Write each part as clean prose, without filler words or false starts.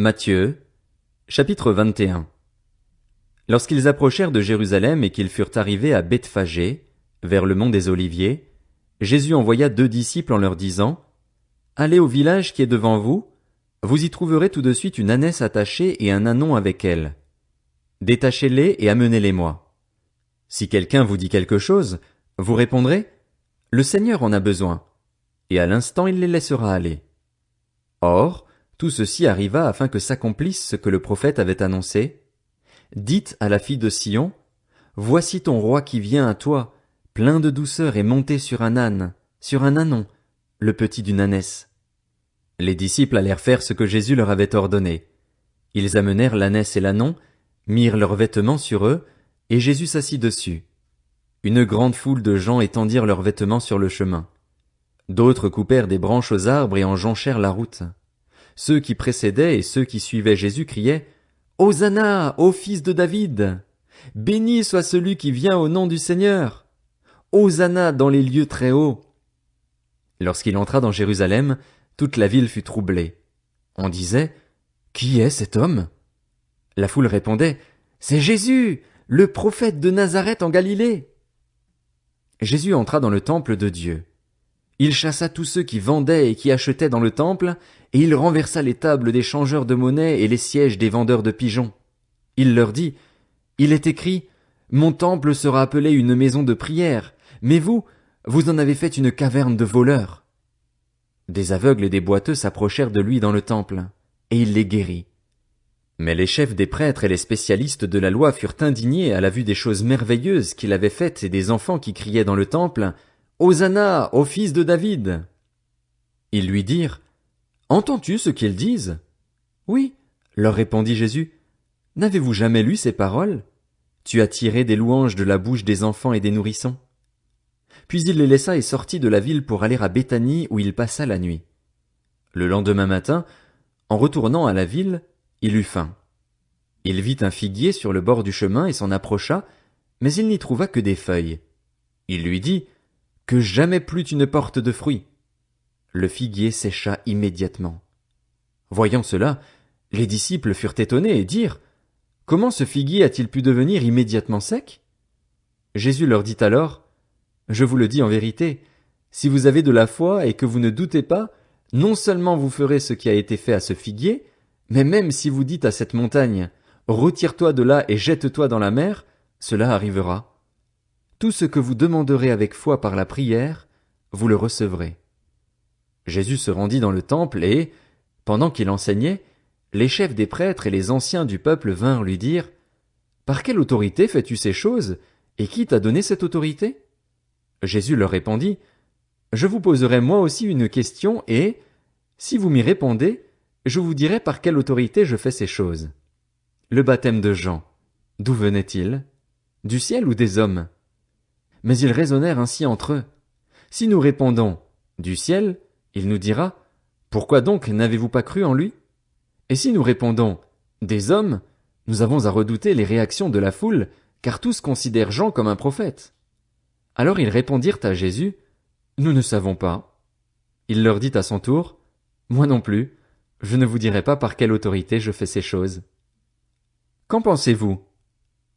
Matthieu, chapitre 21. Lorsqu'ils approchèrent de Jérusalem et qu'ils furent arrivés à Bethphagée, vers le mont des Oliviers, Jésus envoya 2 disciples en leur disant, « Allez au village qui est devant vous, vous y trouverez tout de suite une ânesse attachée et un ânon avec elle. Détachez-les et amenez-les-moi. Si quelqu'un vous dit quelque chose, vous répondrez, « Le Seigneur en a besoin. » Et à l'instant il les laissera aller. Or, tout ceci arriva afin que s'accomplisse ce que le prophète avait annoncé. Dites à la fille de Sion, Voici ton roi qui vient à toi, plein de douceur et monté sur un âne, sur un ânon, le petit d'une ânesse. Les disciples allèrent faire ce que Jésus leur avait ordonné. Ils amenèrent l'ânesse et l'ânon, mirent leurs vêtements sur eux, et Jésus s'assit dessus. Une grande foule de gens étendirent leurs vêtements sur le chemin. D'autres coupèrent des branches aux arbres et en jonchèrent la route. Ceux qui précédaient et ceux qui suivaient Jésus criaient « Hosanna, ô fils de David! Béni soit celui qui vient au nom du Seigneur! Hosanna dans les lieux très hauts! » Lorsqu'il entra dans Jérusalem, toute la ville fut troublée. On disait « Qui est cet homme ?» La foule répondait « C'est Jésus, le prophète de Nazareth en Galilée !» Jésus entra dans le temple de Dieu. Il chassa tous ceux qui vendaient et qui achetaient dans le temple, et il renversa les tables des changeurs de monnaie et les sièges des vendeurs de pigeons. Il leur dit, « Il est écrit, mon temple sera appelé une maison de prière, mais vous en avez fait une caverne de voleurs. » Des aveugles et des boiteux s'approchèrent de lui dans le temple, et il les guérit. Mais les chefs des prêtres et les spécialistes de la loi furent indignés à la vue des choses merveilleuses qu'il avait faites et des enfants qui criaient dans le temple, Hosanna, ô fils de David! Ils lui dirent, Entends-tu ce qu'ils disent? Oui, leur répondit Jésus. N'avez-vous jamais lu ces paroles? Tu as tiré des louanges de la bouche des enfants et des nourrissons. Puis il les laissa et sortit de la ville pour aller à Béthanie où il passa la nuit. Le lendemain matin, en retournant à la ville, il eut faim. Il vit un figuier sur le bord du chemin et s'en approcha, mais il n'y trouva que des feuilles. Il lui dit, que jamais plus tu ne portes de fruits. Le figuier sécha immédiatement. Voyant cela, les disciples furent étonnés et dirent, Comment ce figuier a-t-il pu devenir immédiatement sec? Jésus leur dit alors, Je vous le dis en vérité, si vous avez de la foi et que vous ne doutez pas, non seulement vous ferez ce qui a été fait à ce figuier, mais même si vous dites à cette montagne, Retire-toi de là et jette-toi dans la mer, cela arrivera. Tout ce que vous demanderez avec foi par la prière, vous le recevrez. Jésus se rendit dans le temple et, pendant qu'il enseignait, les chefs des prêtres et les anciens du peuple vinrent lui dire, « Par quelle autorité fais-tu ces choses, et qui t'a donné cette autorité ?» Jésus leur répondit, « Je vous poserai moi aussi une question et, si vous m'y répondez, je vous dirai par quelle autorité je fais ces choses. Le baptême de Jean, d'où venait-il? Du ciel ou des hommes? » Mais ils raisonnèrent ainsi entre eux. Si nous répondons « du ciel », il nous dira « Pourquoi donc n'avez-vous pas cru en lui ?» Et si nous répondons « des hommes », nous avons à redouter les réactions de la foule, car tous considèrent Jean comme un prophète. Alors ils répondirent à Jésus « Nous ne savons pas. » Il leur dit à son tour « Moi non plus, je ne vous dirai pas par quelle autorité je fais ces choses. » Qu'en pensez-vous?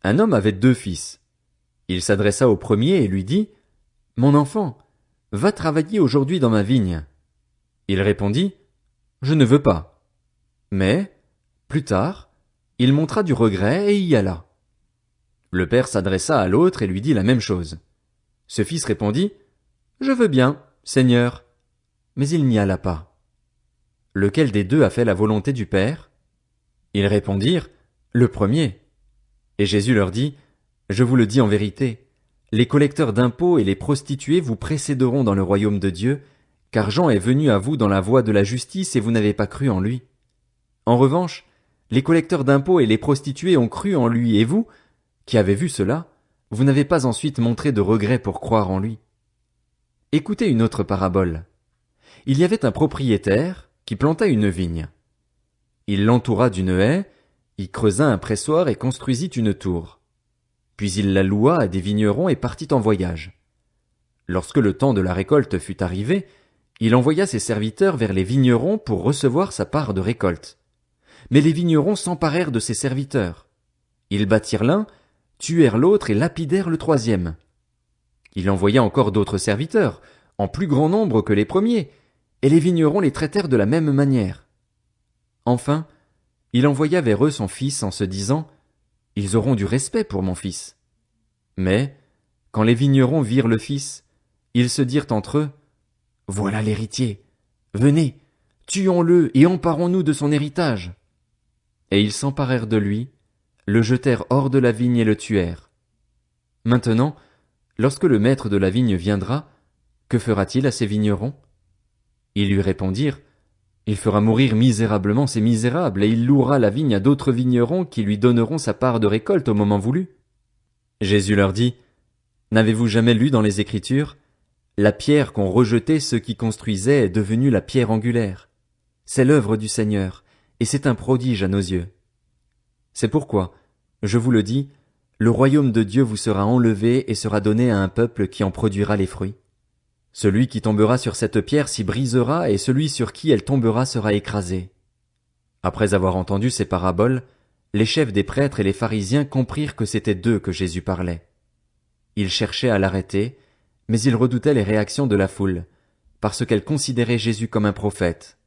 Un homme avait 2 fils. Il s'adressa au premier et lui dit, « Mon enfant, va travailler aujourd'hui dans ma vigne. » Il répondit, « Je ne veux pas. » Mais, plus tard, il montra du regret et y alla. Le père s'adressa à l'autre et lui dit la même chose. Ce fils répondit, « Je veux bien, Seigneur. » Mais il n'y alla pas. Lequel des 2 a fait la volonté du père? Ils répondirent, « Le premier. » Et Jésus leur dit, « Je vous le dis en vérité, les collecteurs d'impôts et les prostituées vous précéderont dans le royaume de Dieu, car Jean est venu à vous dans la voie de la justice et vous n'avez pas cru en lui. En revanche, les collecteurs d'impôts et les prostituées ont cru en lui et vous, qui avez vu cela, vous n'avez pas ensuite montré de regret pour croire en lui. Écoutez une autre parabole. Il y avait un propriétaire qui planta une vigne. Il l'entoura d'une haie, y creusa un pressoir et construisit une tour. Puis il la loua à des vignerons et partit en voyage. Lorsque le temps de la récolte fut arrivé, il envoya ses serviteurs vers les vignerons pour recevoir sa part de récolte. Mais les vignerons s'emparèrent de ses serviteurs. Ils battirent l'un, tuèrent l'autre et lapidèrent le troisième. Il envoya encore d'autres serviteurs, en plus grand nombre que les premiers, et les vignerons les traitèrent de la même manière. Enfin, il envoya vers eux son fils en se disant, « Ils auront du respect pour mon fils. » Mais, quand les vignerons virent le fils, ils se dirent entre eux, « Voilà l'héritier. Venez, tuons-le et emparons-nous de son héritage. » Et ils s'emparèrent de lui, le jetèrent hors de la vigne et le tuèrent. Maintenant, lorsque le maître de la vigne viendra, que fera-t-il à ces vignerons? Ils lui répondirent, il fera mourir misérablement ces misérables, et il louera la vigne à d'autres vignerons qui lui donneront sa part de récolte au moment voulu. Jésus leur dit, n'avez-vous jamais lu dans les Écritures, la pierre qu'ont rejetée ceux qui construisaient est devenue la pierre angulaire. C'est l'œuvre du Seigneur, et c'est un prodige à nos yeux. C'est pourquoi, je vous le dis, le royaume de Dieu vous sera enlevé et sera donné à un peuple qui en produira les fruits. Celui qui tombera sur cette pierre s'y brisera, et celui sur qui elle tombera sera écrasé. Après avoir entendu ces paraboles, les chefs des prêtres et les pharisiens comprirent que c'était d'eux que Jésus parlait. Ils cherchaient à l'arrêter, mais ils redoutaient les réactions de la foule, parce qu'elle considérait Jésus comme un prophète.